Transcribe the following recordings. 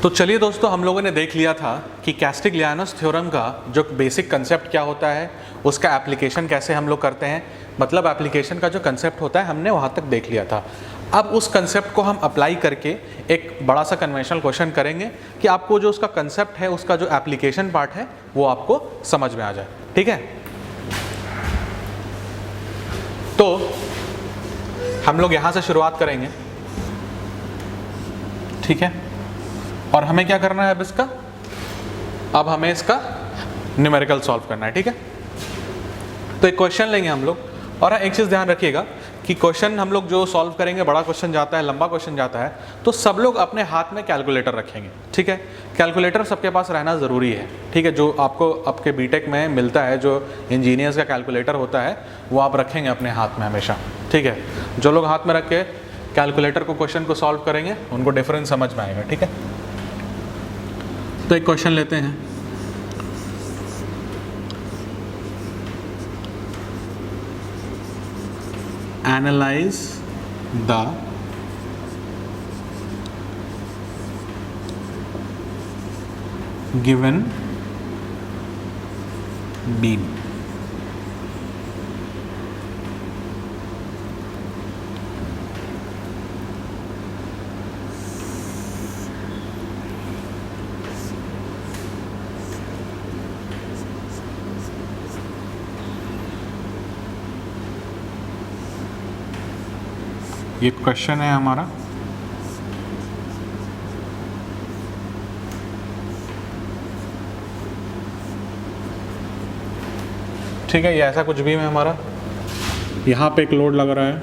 तो चलिए दोस्तों, हम लोगों ने देख लिया था कि कैस्टिग्लियानोस थ्योरम का जो बेसिक कंसेप्ट क्या होता है, उसका एप्लीकेशन कैसे हम लोग करते हैं, मतलब एप्लीकेशन का जो कंसेप्ट होता है हमने वहाँ तक देख लिया था। अब उस कंसेप्ट को हम अप्लाई करके एक बड़ा सा कन्वेंशनल क्वेश्चन करेंगे कि आपको जो उसका कंसेप्ट है, उसका जो एप्लीकेशन पार्ट है वो आपको समझ में आ जाए। ठीक है, तो हम लोग यहाँ से शुरुआत करेंगे। ठीक है, और हमें क्या करना है अब इसका, अब हमें इसका न्यूमेरिकल सॉल्व करना है। ठीक है, तो एक क्वेश्चन लेंगे हम लोग, और एक चीज़ ध्यान रखिएगा कि क्वेश्चन हम लोग जो सॉल्व करेंगे, बड़ा क्वेश्चन जाता है, लंबा क्वेश्चन जाता है, तो सब लोग अपने हाथ में कैलकुलेटर रखेंगे। ठीक है, कैलकुलेटर सबके पास रहना ज़रूरी है। ठीक है, जो आपको आपके बीटेक में मिलता है, जो इंजीनियर्स का कैलकुलेटर होता है, वो आप रखेंगे अपने हाथ में हमेशा। ठीक है, जो लोग हाथ में रख के कैलकुलेटर को क्वेश्चन को सॉल्व करेंगे उनको डिफरेंस समझ में आएगा। ठीक है, तो एक क्वेश्चन लेते हैं। Analyse the given beam. ये क्वेश्चन है हमारा। ठीक है, ये ऐसा कुछ भी है हमारा, यहाँ पे एक लोड लग रहा है,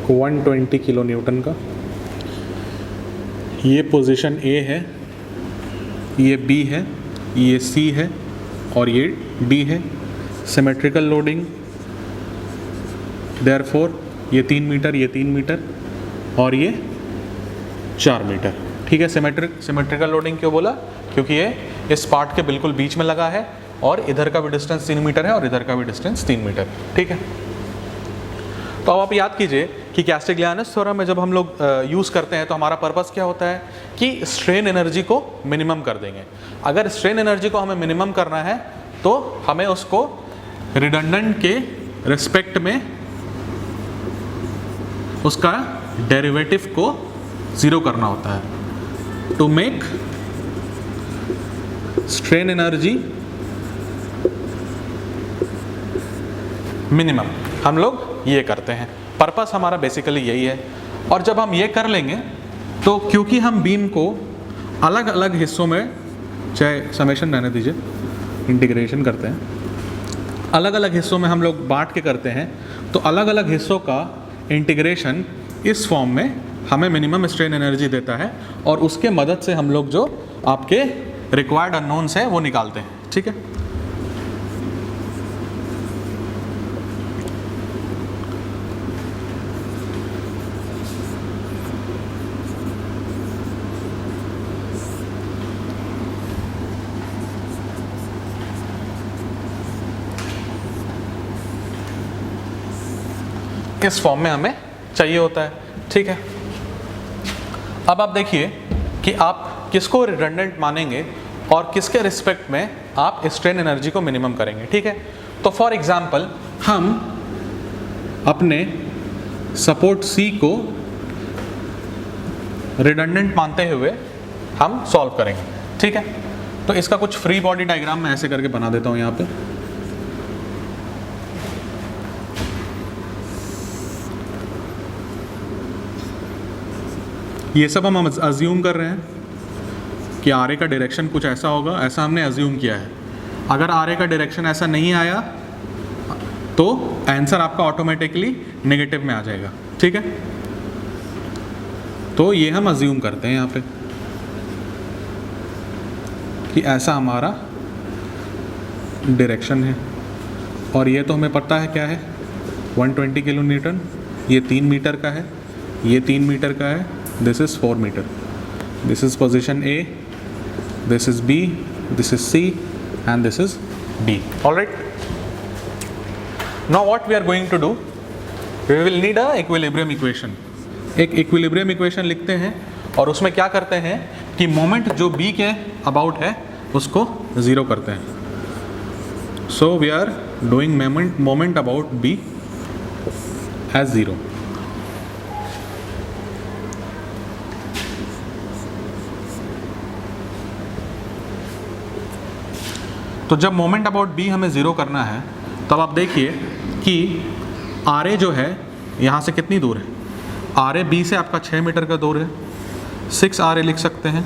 को 120 किलो न्यूटन का। ये पोजीशन ए है, ये बी है, ये सी है और ये डी है। सिमेट्रिकल लोडिंग, देयरफॉर ये 3 मीटर, ये 3 मीटर और ये 4 मीटर। ठीक है, सिमेट्रिकल लोडिंग क्यों बोला, क्योंकि ये इस पार्ट के बिल्कुल बीच में लगा है और इधर का भी डिस्टेंस 3 मीटर है और इधर का भी डिस्टेंस 3 मीटर। ठीक है, तो अब आप याद कीजिए कि कैस्टिग्लियानोस थ्योरम में जब हम लोग यूज़ करते हैं तो हमारा पर्पस क्या होता है कि स्ट्रेन एनर्जी को मिनिमम कर देंगे। अगर स्ट्रेन एनर्जी को हमें मिनिमम करना है तो हमें उसको रिडंडेंट के रिस्पेक्ट में उसका डेरिवेटिव को ज़ीरो करना होता है। To make strain energy minimum हम लोग ये करते हैं। पर्पस हमारा बेसिकली यही है। और जब हम ये कर लेंगे तो क्योंकि हम बीम को अलग अलग हिस्सों में, चाहे समेशन रहने दीजिए, इंटीग्रेशन करते हैं, अलग अलग हिस्सों में हम लोग बांट के करते हैं, तो अलग अलग हिस्सों का इंटीग्रेशन इस फॉर्म में हमें मिनिमम स्ट्रेन एनर्जी देता है और उसके मदद से हम लोग जो आपके रिक्वायर्ड अननोन्स हैं वो निकालते हैं। ठीक है, इस फॉर्म में हमें चाहिए होता है। ठीक है, अब आप देखिए कि आप किसको रिडंडेंट मानेंगे और किसके रिस्पेक्ट में आप स्ट्रेन एनर्जी को मिनिमम करेंगे। ठीक है, तो फॉर एग्जांपल हम अपने सपोर्ट सी को रिडंडेंट मानते हुए हम सॉल्व करेंगे। ठीक है, तो इसका कुछ फ्री बॉडी डायग्राम मैं ऐसे करके बना देता हूँ यहाँ पे। ये सब हम अज्यूम कर रहे हैं कि आर ए का डायरेक्शन कुछ ऐसा होगा, ऐसा हमने अज्यूम किया है। अगर आर ए का डायरेक्शन ऐसा नहीं आया तो आंसर आपका ऑटोमेटिकली नेगेटिव में आ जाएगा। ठीक है, तो ये हम अज्यूम करते हैं यहाँ पे कि ऐसा हमारा डायरेक्शन है और ये तो हमें पता है क्या है, 120 किलो न्यूटन। ये 3 मीटर का है, ये 3 मीटर का है, this is 4 meter. This is position A, this is B, this is C and this is D. All right, now what we are going to do, we will need a equilibrium equation. एक equilibrium equation लिखते हैं और उसमें क्या करते हैं कि moment जो बी के अबाउट है उसको ज़ीरो करते हैं। So we are doing moment about B as zero. तो जब मोमेंट अबाउट बी हमें ज़ीरो करना है तब आप देखिए कि आर ए जो है यहाँ से कितनी दूर है, आर ए बी से आपका 6 मीटर का दूर है, 6 आर ए लिख सकते हैं।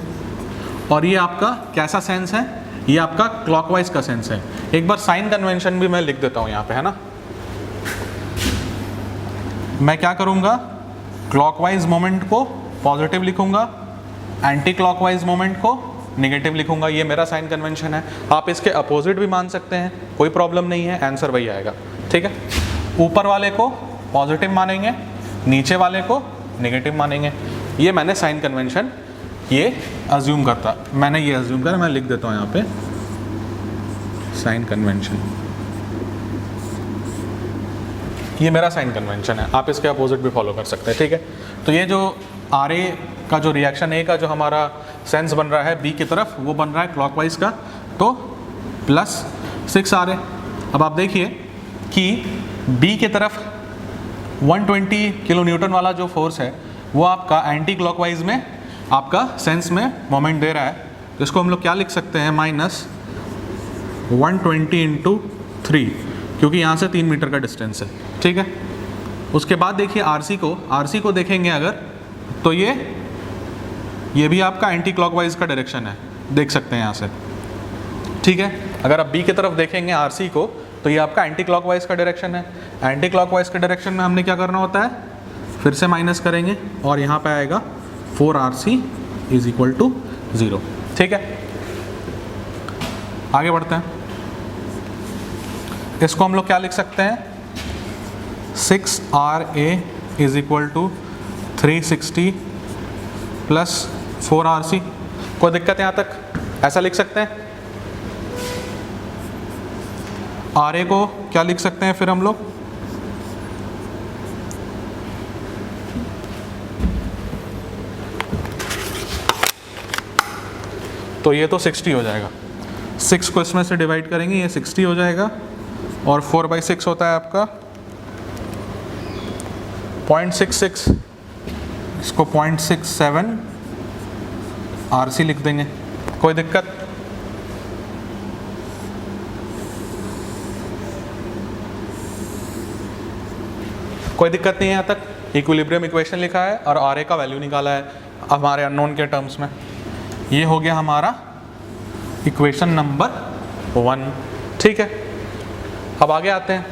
और ये आपका कैसा सेंस है, ये आपका क्लॉकवाइज का सेंस है। एक बार साइन कन्वेंशन भी मैं लिख देता हूँ यहाँ पे, है ना। मैं क्या करूँगा, क्लॉकवाइज मोमेंट को पॉजिटिव लिखूँगा, एंटी क्लॉकवाइज मोमेंट को नेगेटिव लिखूंगा। ये मेरा साइन कन्वेंशन है। आप इसके अपोजिट भी मान सकते हैं, कोई प्रॉब्लम नहीं है, आंसर वही आएगा। ठीक है, ऊपर वाले को पॉजिटिव मानेंगे, नीचे वाले को नेगेटिव मानेंगे। ये मैंने साइन कन्वेंशन ये अज्यूम करता, मैंने ये अज्यूम करा, मैं लिख देता हूँ यहाँ पे साइन कन्वेंशन। ये मेरा साइन कन्वेंशन है, आप इसके अपोजिट भी फॉलो कर सकते हैं। ठीक है, तो ये जो आर ए का जो रिएक्शन ए का जो हमारा सेंस बन रहा है बी की तरफ, वो बन रहा है क्लॉकवाइज का, तो प्लस 6 आर ए। अब आप देखिए कि बी की तरफ 120 किलो न्यूटन वाला जो फोर्स है वो आपका एंटी क्लॉकवाइज में आपका सेंस में मोमेंट दे रहा है। तो इसको हम लोग क्या लिख सकते हैं, -120 × 3, क्योंकि यहाँ से 3 मीटर का डिस्टेंस है। ठीक है, उसके बाद देखिए आरसी को देखेंगे अगर, तो ये भी आपका एंटी क्लॉकवाइज का डायरेक्शन है, देख सकते हैं यहाँ से। ठीक है, अगर आप बी की तरफ देखेंगे आरसी को, तो ये आपका एंटी क्लॉकवाइज का डायरेक्शन है। एंटी क्लॉकवाइज के डायरेक्शन में हमने क्या करना होता है, फिर से माइनस करेंगे और यहाँ पे आएगा 4RC = 0। ठीक है, आगे बढ़ते हैं। इसको हम लोग क्या लिख सकते हैं, 6RA = 360 + 4RC। कोई दिक्कत है यहाँ तक, ऐसा लिख सकते हैं। RA को क्या लिख सकते हैं फिर हम लोग, तो ये तो 60 हो जाएगा। 6 को इसमें से डिवाइड करेंगे, ये 60 हो जाएगा, और 4/6 होता है आपका 0.66, इसको 0.67 RC लिख देंगे। कोई दिक्कत, कोई दिक्कत नहीं है यहाँ तक। इक्विलिब्रियम इक्वेशन लिखा है और RA का वैल्यू निकाला है हमारे अननोन के टर्म्स में। ये हो गया हमारा इक्वेशन नंबर 1। ठीक है, अब आगे आते हैं।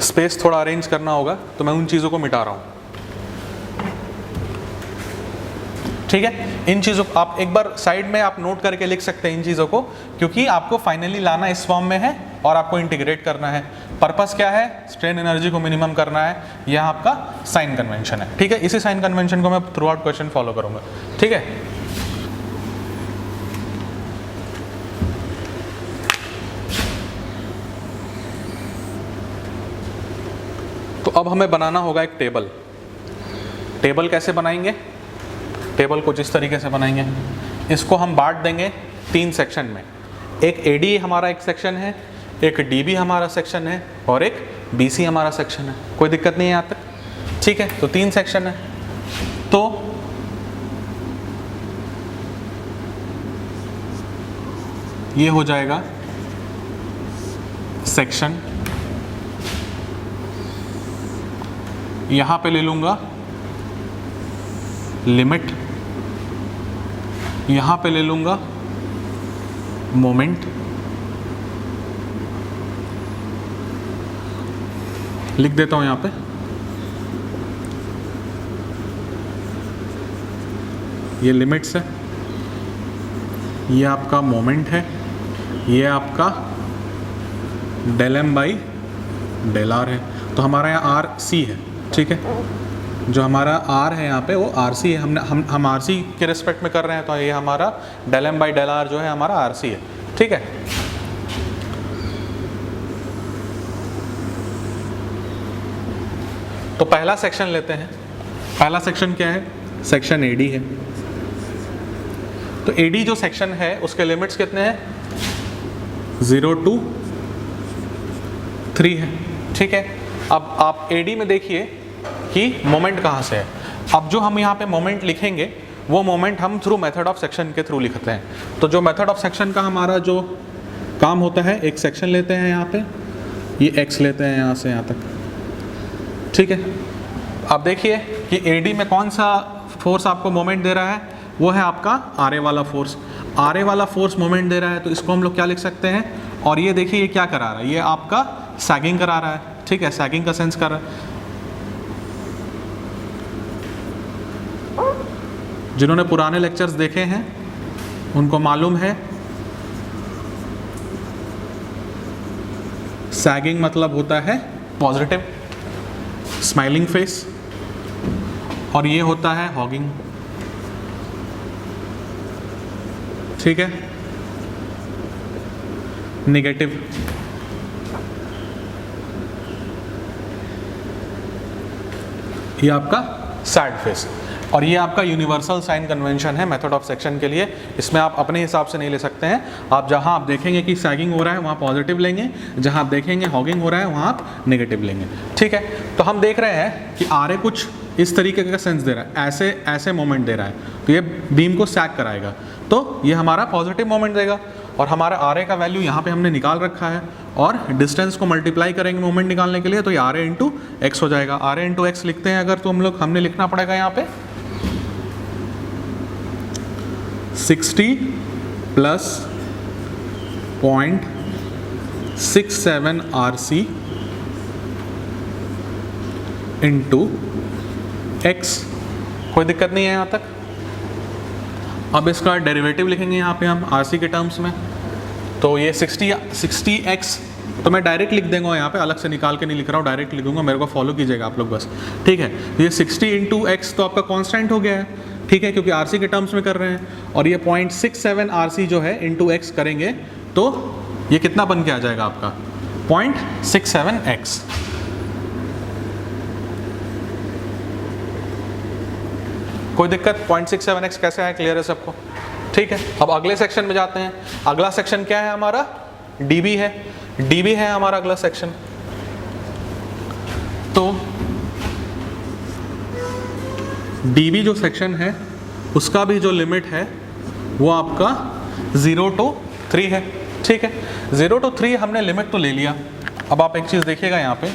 स्पेस थोड़ा अरेंज करना होगा तो मैं उन चीज़ों को मिटा रहा हूँ। ठीक है, इन चीज़ों को आप एक बार साइड में आप नोट करके लिख सकते हैं इन चीज़ों को, क्योंकि आपको फाइनली लाना इस फॉर्म में है और आपको इंटीग्रेट करना है। पर्पस क्या है, स्ट्रेन एनर्जी को मिनिमम करना है। यह आपका साइन कन्वेंशन है। ठीक है, इसी साइन कन्वेंशन को मैं थ्रू आउट क्वेश्चन फॉलो करूंगा। ठीक है, तो अब हमें बनाना होगा एक टेबल। टेबल कैसे बनाएंगे, टेबल को जिस तरीके से बनाएंगे, इसको हम बांट देंगे 3 सेक्शन में। एक AD हमारा एक सेक्शन है, एक DB हमारा सेक्शन है, और एक BC हमारा सेक्शन है। कोई दिक्कत नहीं है यहाँ तक। ठीक है, तो 3 सेक्शन है। तो ये हो जाएगा सेक्शन, यहाँ पे ले लूँगा लिमिट, यहाँ पे ले लूँगा मोमेंट, लिख देता हूँ यहाँ पे, ये लिमिट्स है, ये आपका मोमेंट है, ये आपका ∂M/∂R है। तो हमारा यहाँ RC है। ठीक है, जो हमारा R है यहाँ पे वो RC है। हम RC के रिस्पेक्ट में कर रहे हैं, तो ये हमारा ∂M/∂R जो है हमारा RC है। ठीक है, तो पहला सेक्शन लेते हैं। पहला सेक्शन क्या है? सेक्शन एडी है। तो एडी जो सेक्शन है उसके लिमिट्स कितने हैं? 0 to 3 है, ठीक है। अब आप एडी में देखिए कि मोमेंट कहाँ से है। अब जो हम यहाँ पे मोमेंट लिखेंगे वो मोमेंट हम थ्रू मेथड ऑफ सेक्शन के थ्रू लिखते हैं। तो जो मेथड ऑफ सेक्शन का हमारा जो काम होता है, एक सेक्शन लेते हैं यहाँ पे, ये x लेते हैं यहाँ से यहाँ तक, ठीक है। अब देखिए कि एडी में कौन सा फोर्स आपको मोमेंट दे रहा है, वो है आपका आर वाला फोर्स। आर वाला फोर्स मोमेंट दे रहा है, तो इसको हम लोग क्या लिख सकते हैं? और ये देखिए ये क्या करा रहा है, ये आपका सैगिंग करा रहा है, ठीक है, सैगिंग का सेंस कर रहा है। जिन्होंने पुराने लेक्चर्स देखे हैं उनको मालूम है सैगिंग मतलब होता है पॉजिटिव स्माइलिंग फेस, और ये होता है हॉगिंग, ठीक है, नेगेटिव। ये आपका सैड फेस, और ये आपका यूनिवर्सल साइन कन्वेंशन है मेथड ऑफ सेक्शन के लिए। इसमें आप अपने हिसाब से नहीं ले सकते हैं। आप जहां आप देखेंगे कि सैगिंग हो रहा है वहां पॉजिटिव लेंगे, जहां आप देखेंगे हॉगिंग हो रहा है वहां आप नेगेटिव लेंगे, ठीक है। तो हम देख रहे हैं कि आर कुछ इस तरीके का सेंस दे रहा है, ऐसे ऐसे मोमेंट दे रहा है, तो ये बीम को सैग कराएगा, तो ये हमारा पॉजिटिव मोमेंट देगा। और हमारा आर का वैल्यू यहाँ पे हमने निकाल रखा है, और डिस्टेंस को मल्टीप्लाई करेंगे मोमेंट निकालने के लिए, तो ये आर इंटू एक्स हो जाएगा। आर इंटू एक्स लिखते हैं अगर, तो हमने लिखना पड़ेगा यहाँ पे 60 प्लस 0.67 RC इंटू एक्स। कोई दिक्कत नहीं है यहाँ तक। अब इसका डेरिवेटिव लिखेंगे यहाँ पे हम RC के टर्म्स में, तो ये 60x तो मैं डायरेक्ट लिख देंगे यहाँ पे, अलग से निकाल के नहीं लिख रहा हूँ, डायरेक्ट लिखूंगा, मेरे को फॉलो कीजिएगा आप लोग बस, ठीक है। ये 60 इंटू एक्स तो आपका कांस्टेंट हो गया है, ठीक है, क्योंकि RC के टर्म्स में कर रहे हैं। और ये 0.67 RC जो है इंटू एक्स करेंगे तो ये कितना बन के आ जाएगा आपका 0.67x। कोई दिक्कत? 0.67x कैसे आया? क्लियर है सबको? ठीक है। अब अगले सेक्शन में जाते हैं। अगला सेक्शन क्या है हमारा? डीबी है। डीबी है हमारा अगला सेक्शन। तो डीबी जो सेक्शन है उसका भी जो लिमिट है वो आपका 0 to 3 है, ठीक है। 0 to 3 हमने लिमिट तो ले लिया। अब आप एक चीज देखिएगा यहाँ पे,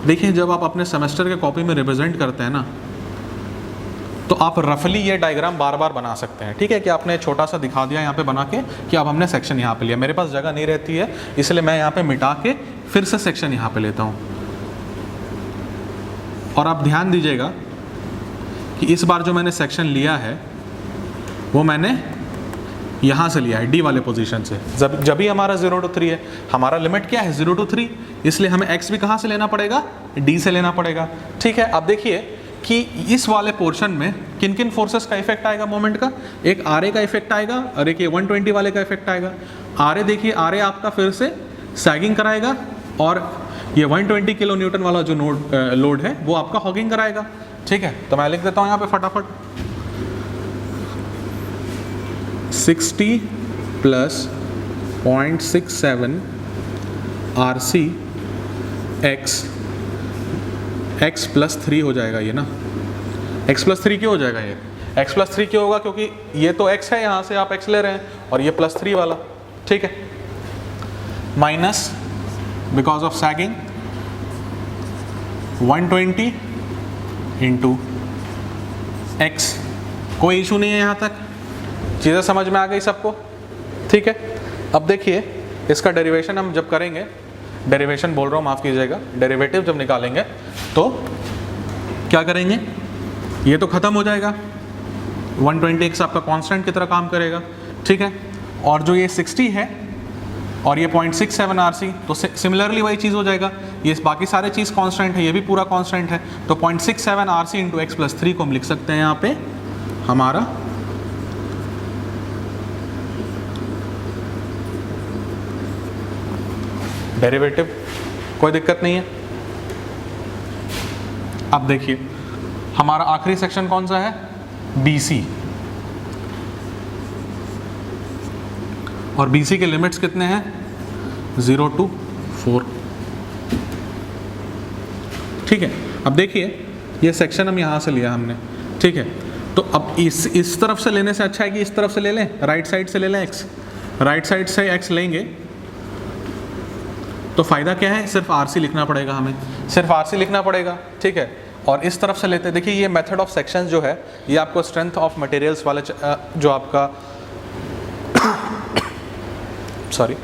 देखिए जब आप अपने सेमेस्टर के कॉपी में रिप्रेजेंट करते हैं ना, तो आप रफली ये डायग्राम बार बार बना सकते हैं, ठीक है, कि आपने छोटा सा दिखा दिया यहाँ पे बना के कि अब हमने सेक्शन यहाँ पे लिया। मेरे पास जगह नहीं रहती है, इसलिए मैं यहाँ पे मिटा के फिर से सेक्शन यहाँ पे लेता हूँ। और आप ध्यान दीजिएगा कि इस बार जो मैंने सेक्शन लिया है वो मैंने यहाँ से लिया है, डी वाले पोजीशन से। जब भी हमारा 0 to 3 है, हमारा लिमिट क्या है 0 to 3, इसलिए हमें x भी कहाँ से लेना पड़ेगा? d से लेना पड़ेगा, ठीक है। अब देखिए कि इस वाले पोर्शन में किन किन फोर्सेस का इफेक्ट आएगा मोमेंट का। एक आर का इफेक्ट आएगा और एक ये 120 वाले का इफेक्ट आएगा। आर देखिए, आर आपका फिर से सैगिंग कराएगा, और ये 120 किलो न्यूटन वाला जो लोड है वो आपका हॉगिंग कराएगा, ठीक है। तो मैं लिख देता हूँ यहाँ पे फटाफट 60 प्लस 0.67 RC x प्लस 3 हो जाएगा ये ना। x प्लस 3 क्यों हो जाएगा ये? x प्लस 3 क्यों होगा? क्योंकि ये तो x है, यहाँ से आप x ले रहे हैं, और ये प्लस 3 वाला, ठीक है, minus because of sagging 120 into x. कोई इशू नहीं है यहाँ तक? चीज़ें समझ में आ गई सबको? ठीक है। अब देखिए इसका डेरिवेशन हम जब करेंगे, डेरिवेशन बोल रहा हूँ माफ़ कीजिएगा, डेरिवेटिव जब निकालेंगे तो क्या करेंगे, ये तो ख़त्म हो जाएगा, 120x आपका कांस्टेंट की तरह काम करेगा, ठीक है। और जो ये 60 है और ये 0.67 RC, तो सिमिलरली वही चीज़ हो जाएगा। ये बाकी सारे चीज़ कांस्टेंट है, ये भी पूरा कांस्टेंट है, तो 0.67 RC इंटू एक्स प्लस 3 को हम लिख सकते हैं यहाँ पे हमारा डेरिवेटिव, कोई दिक्कत नहीं है। अब देखिए हमारा आखिरी सेक्शन कौन सा है, BC, और BC के लिमिट्स कितने हैं, 0 to 4। ठीक है, अब देखिए ये सेक्शन हम यहाँ से लिया हमने, ठीक है, तो अब इस तरफ से लेने से अच्छा है कि इस तरफ से ले लें, राइट साइड से ले लें x, राइट साइड से x लेंगे तो फ़ायदा क्या है, सिर्फ RC लिखना पड़ेगा, हमें सिर्फ RC लिखना पड़ेगा, ठीक है। और इस तरफ से लेते हैं, देखिए ये मेथड ऑफ सेक्शन जो है ये आपको स्ट्रेंथ ऑफ मटेरियल्स वाले जो आपका सॉरी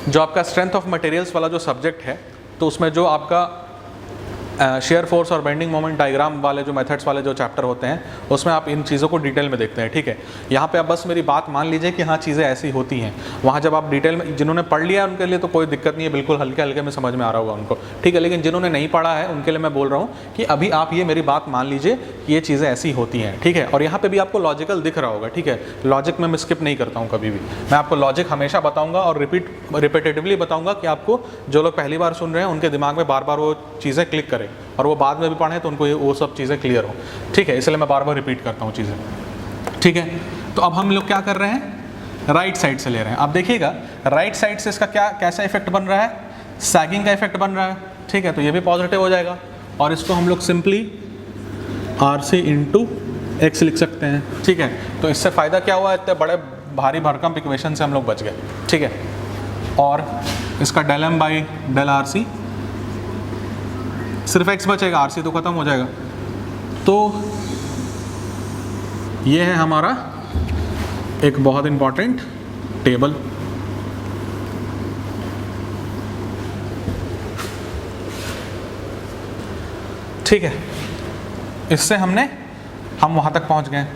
जो आपका स्ट्रेंथ ऑफ मटेरियल्स वाला जो सब्जेक्ट है, तो उसमें जो आपका शेयर फोर्स और बेंडिंग मोमेंट डायग्राम वाले जो मेथड्स वाले जो चैप्टर होते हैं उसमें आप इन चीज़ों को डिटेल में देखते हैं, ठीक है। यहाँ पे आप बस मेरी बात मान लीजिए कि हाँ चीज़ें ऐसी होती हैं, वहाँ जब आप डिटेल में, जिन्होंने पढ़ लिया है उनके लिए तो कोई दिक्कत नहीं है, बिल्कुल हल्के हल्के में समझ में आ रहा होगा उनको, ठीक है। लेकिन जिन्होंने नहीं पढ़ा है उनके लिए मैं बोल रहा हूँ कि अभी आप ये मेरी बात मान लीजिए कि ये चीज़ें ऐसी होती हैं, ठीक है। और यहाँ पर भी आपको लॉजिकल दिख रहा होगा, ठीक है, लॉजिक में मैं स्किप नहीं करता हूँ कभी भी, मैं आपको लॉजिक हमेशा बताऊँगा और रिपीटेटिवली बताऊँगा कि आपको जो लोग पहली बार सुन रहे हैं उनके दिमाग में बार बार वो चीज़ें क्लिक करें और वो बाद में भी पढ़ें तो उनको वो सब चीज़ें क्लियर हो, ठीक है। इसलिए मैं बार बार रिपीट करता हूँ चीज़ें, ठीक है। तो अब हम लोग क्या कर रहे हैं, राइट साइड से ले रहे हैं। अब देखिएगा राइट साइड से इसका कैसा इफेक्ट बन रहा है, सैगिंग का इफेक्ट बन रहा है, ठीक है। तो ये भी पॉजिटिव हो जाएगा और इसको हम लोग सिंपली RC × X लिख सकते हैं, ठीक है। तो इससे फ़ायदा क्या हुआ, इतने बड़े भारी भरकम इक्वेशन से हम लोग बच गए, ठीक है। और इसका ∂M/∂RC, सिर्फ x बचेगा, RC तो ख़त्म हो जाएगा। तो ये है हमारा एक बहुत इंपॉर्टेंट टेबल, ठीक है। इससे हम वहाँ तक पहुँच गए।